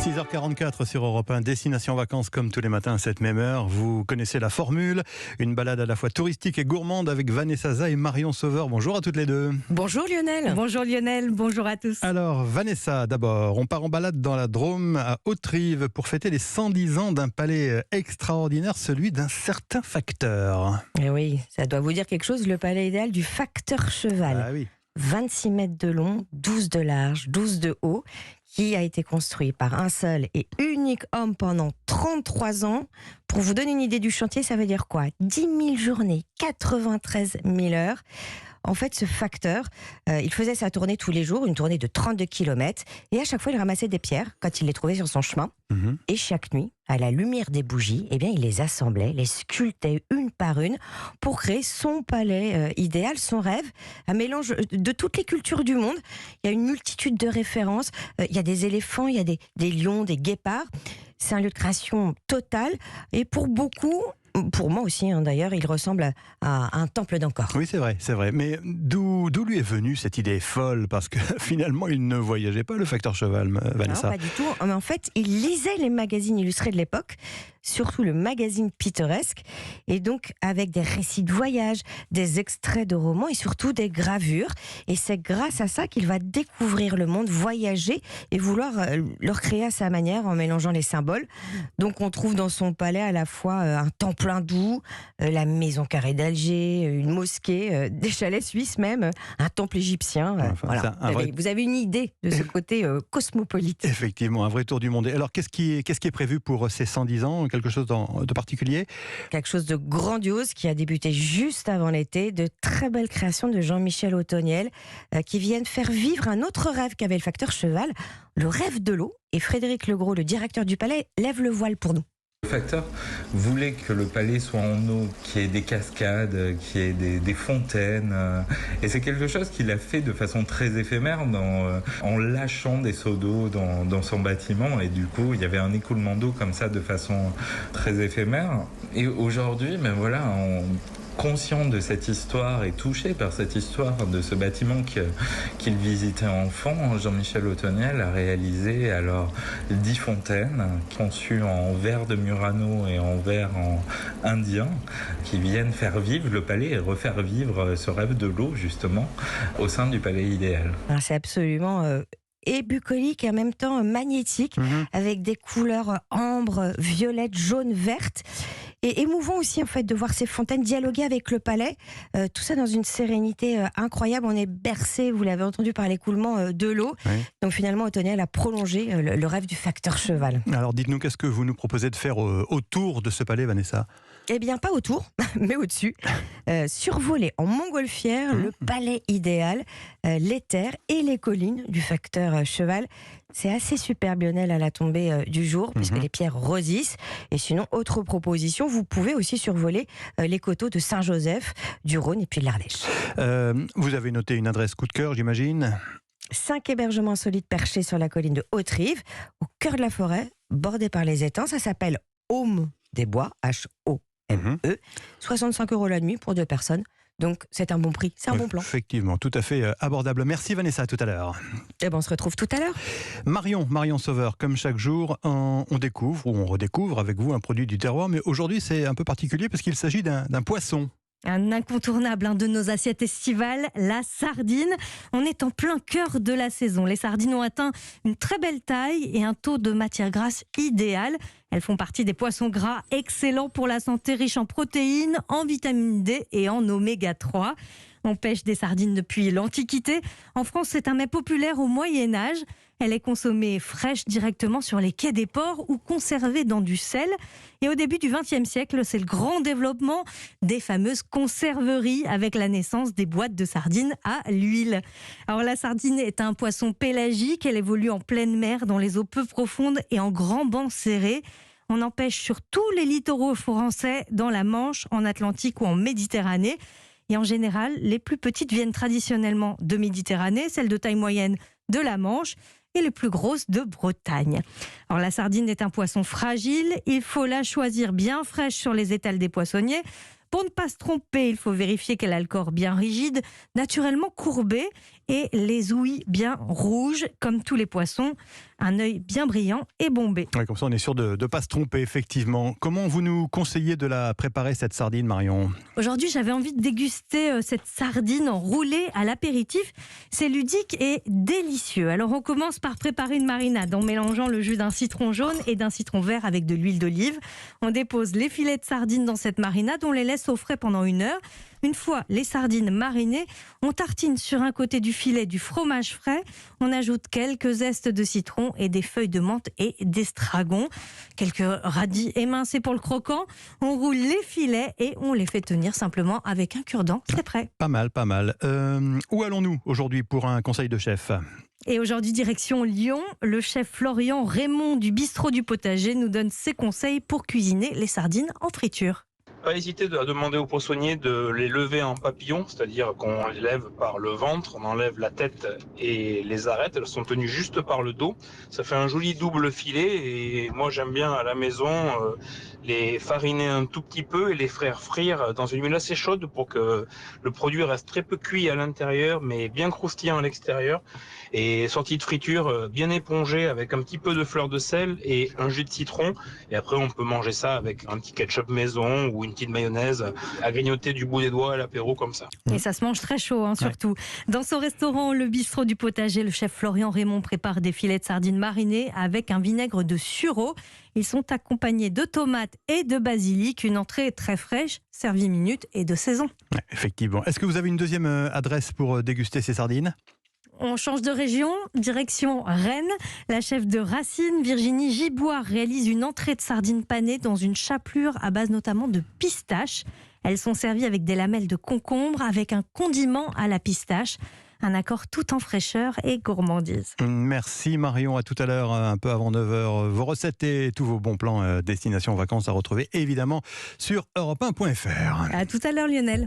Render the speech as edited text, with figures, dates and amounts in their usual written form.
6h44 sur Europe 1, destination vacances comme tous les matins à cette même heure. Vous connaissez la formule, une balade à la fois touristique et gourmande avec Vanessa Zah et Marion Sauveur. Bonjour à toutes les deux. Bonjour Lionel. Bonjour Lionel, bonjour à tous. Alors Vanessa, d'abord, on part en balade dans la Drôme à Hauterive pour fêter les 110 ans d'un palais extraordinaire, celui d'un certain facteur. Et oui, ça doit vous dire quelque chose, le palais idéal du facteur Cheval. Ah oui. 26 mètres de long, 12 de large, 12 de haut, qui a été construit par un seul et unique homme pendant 33 ans. Pour vous donner une idée du chantier, ça veut dire quoi ? 10 000 journées, 93 000 heures. En fait, ce facteur, il faisait sa tournée tous les jours, une tournée de 32 km. Et à chaque fois, il ramassait des pierres quand il les trouvait sur son chemin. Et chaque nuit, à la lumière des bougies, eh bien, il les assemblait, les sculptait une par une pour créer son palais idéal, son rêve, un mélange de toutes les cultures du monde. Il y a une multitude de références. Il y a des éléphants, il y a des lions, des guépards. C'est un lieu de création total. Et pour beaucoup... Pour moi aussi, d'ailleurs, il ressemble à un temple d'Angkor. Oui, c'est vrai. Mais d'où lui est venue cette idée folle ? Parce que finalement, il ne voyageait pas, le facteur Cheval, Vanessa. Non, pas du tout. Mais en fait, il lisait les magazines illustrés de l'époque, surtout le magazine Pittoresque, et donc avec des récits de voyage, des extraits de romans et surtout des gravures. Et c'est grâce à ça qu'il va découvrir le monde, voyager et vouloir le recréer à sa manière en mélangeant les symboles. Donc on trouve dans son palais à la fois un temple hindou, la maison carrée d'Alger, une mosquée, des chalets suisses même, un temple égyptien. Voilà. Vous avez une idée de ce côté cosmopolite. Effectivement, un vrai tour du monde. Alors qu'est-ce qui est prévu pour ces 110 ans ? Quelque chose de particulier ? Quelque chose de grandiose qui a débuté juste avant l'été. De très belles créations de Jean-Michel Othoniel qui viennent faire vivre un autre rêve qu'avait le facteur Cheval, le rêve de l'eau. Et Frédéric Legros, le directeur du palais, lève le voile pour nous. Le facteur voulait que le palais soit en eau, qu'il y ait des cascades, qu'il y ait des fontaines. Et c'est quelque chose qu'il a fait de façon très éphémère en lâchant des seaux d'eau dans son bâtiment. Et du coup, il y avait un écoulement d'eau comme ça de façon très éphémère. Et aujourd'hui, conscient de cette histoire et touché par cette histoire de ce bâtiment qu'il visitait enfant, Jean-Michel Othoniel a réalisé alors 10 fontaines conçues en verre de Murano et en verre indien qui viennent faire vivre le palais et refaire vivre ce rêve de l'eau justement au sein du palais idéal. C'est absolument... et bucolique et en même temps magnétique, avec des couleurs ambre, violette, jaune, verte. Et émouvant aussi en fait de voir ces fontaines dialoguer avec le palais, tout ça dans une sérénité incroyable. On est bercé, vous l'avez entendu, par l'écoulement de l'eau. Oui. Donc finalement, Othoniel a prolongé le rêve du facteur Cheval. Alors dites-nous, qu'est-ce que vous nous proposez de faire autour de ce palais, Vanessa ? Eh bien, pas autour, mais au-dessus. Survoler en montgolfière le palais idéal, les terres et les collines du facteur Cheval. C'est assez superbe, Lionel, à la tombée du jour, puisque les pierres rosissent. Et sinon, autre proposition, vous pouvez aussi survoler les coteaux de Saint-Joseph, du Rhône et puis de l'Ardèche. Vous avez noté une adresse coup de cœur, j'imagine ? 5 hébergements insolites perchés sur la colline de Hauterive, au cœur de la forêt, bordé par les étangs. Ça s'appelle Aume des Bois, H-O-M-E. 65 € la nuit pour 2 personnes. Donc c'est un bon prix, c'est un bon plan. Effectivement, tout à fait abordable. Merci Vanessa, à tout à l'heure. Et on se retrouve tout à l'heure. Marion Sauveur, comme chaque jour, on découvre ou on redécouvre avec vous un produit du terroir, mais aujourd'hui c'est un peu particulier parce qu'il s'agit d'un poisson. Un incontournable de nos assiettes estivales, la sardine. On est en plein cœur de la saison. Les sardines ont atteint une très belle taille et un taux de matière grasse idéal. Elles font partie des poissons gras excellents pour la santé, riches en protéines, en vitamine D et en oméga 3. On pêche des sardines depuis l'Antiquité. En France, c'est un mets populaire au Moyen-Âge. Elle est consommée fraîche directement sur les quais des ports ou conservée dans du sel. Et au début du XXe siècle, c'est le grand développement des fameuses conserveries avec la naissance des boîtes de sardines à l'huile. Alors la sardine est un poisson pélagique. Elle évolue en pleine mer, dans les eaux peu profondes et en grands bancs serrés. On en pêche sur tous les littoraux français, dans la Manche, en Atlantique ou en Méditerranée. Et en général, les plus petites viennent traditionnellement de Méditerranée, celles de taille moyenne de la Manche et les plus grosses de Bretagne. Alors la sardine est un poisson fragile, il faut la choisir bien fraîche sur les étals des poissonniers. Pour ne pas se tromper, il faut vérifier qu'elle a le corps bien rigide, naturellement courbé et les ouïes bien rouges, comme tous les poissons, un œil bien brillant et bombé. Ouais, comme ça, on est sûr de ne pas se tromper, effectivement. Comment vous nous conseillez de la préparer, cette sardine, Marion ? Aujourd'hui, j'avais envie de déguster cette sardine enroulée à l'apéritif. C'est ludique et délicieux. Alors, on commence par préparer une marinade en mélangeant le jus d'un citron jaune et d'un citron vert avec de l'huile d'olive. On dépose les filets de sardines dans cette marinade, on les laisse au frais pendant 1 heure. Une fois les sardines marinées, on tartine sur un côté du filet du fromage frais. On ajoute quelques zestes de citron et des feuilles de menthe et d'estragon. Quelques radis émincés pour le croquant. On roule les filets et on les fait tenir simplement avec un cure-dent. C'est prêt. Pas mal, pas mal. Où allons-nous aujourd'hui pour un conseil de chef ? Et aujourd'hui, direction Lyon, le chef Florian Raymond du Bistrot du Potager nous donne ses conseils pour cuisiner les sardines en friture. Pas hésiter à demander aux poissonniers de les lever en papillon, c'est-à-dire qu'on les lève par le ventre, on enlève la tête et les arêtes, elles sont tenues juste par le dos. Ça fait un joli double filet et moi j'aime bien à la maison les fariner un tout petit peu et les faire frire dans une huile assez chaude pour que le produit reste très peu cuit à l'intérieur mais bien croustillant à l'extérieur et sorti de friture bien épongé avec un petit peu de fleur de sel et un jus de citron et après on peut manger ça avec un petit ketchup maison ou une petite mayonnaise à grignoter du bout des doigts à l'apéro comme ça. Et ça se mange très chaud, surtout. Ouais. Dans son restaurant, le Bistrot du Potager, le chef Florian Raymond prépare des filets de sardines marinés avec un vinaigre de sureau. Ils sont accompagnés de tomates et de basilic, une entrée très fraîche, servie minute et de saison. Ouais, effectivement. Est-ce que vous avez une deuxième adresse pour déguster ces sardines ? On change de région, direction Rennes. La chef de Racine, Virginie Gibois, réalise une entrée de sardines panées dans une chapelure à base notamment de pistache. Elles sont servies avec des lamelles de concombre, avec un condiment à la pistache. Un accord tout en fraîcheur et gourmandise. Merci Marion, à tout à l'heure, un peu avant 9h. Vos recettes et tous vos bons plans destination vacances à retrouver évidemment sur europe1.fr. À tout à l'heure Lionel.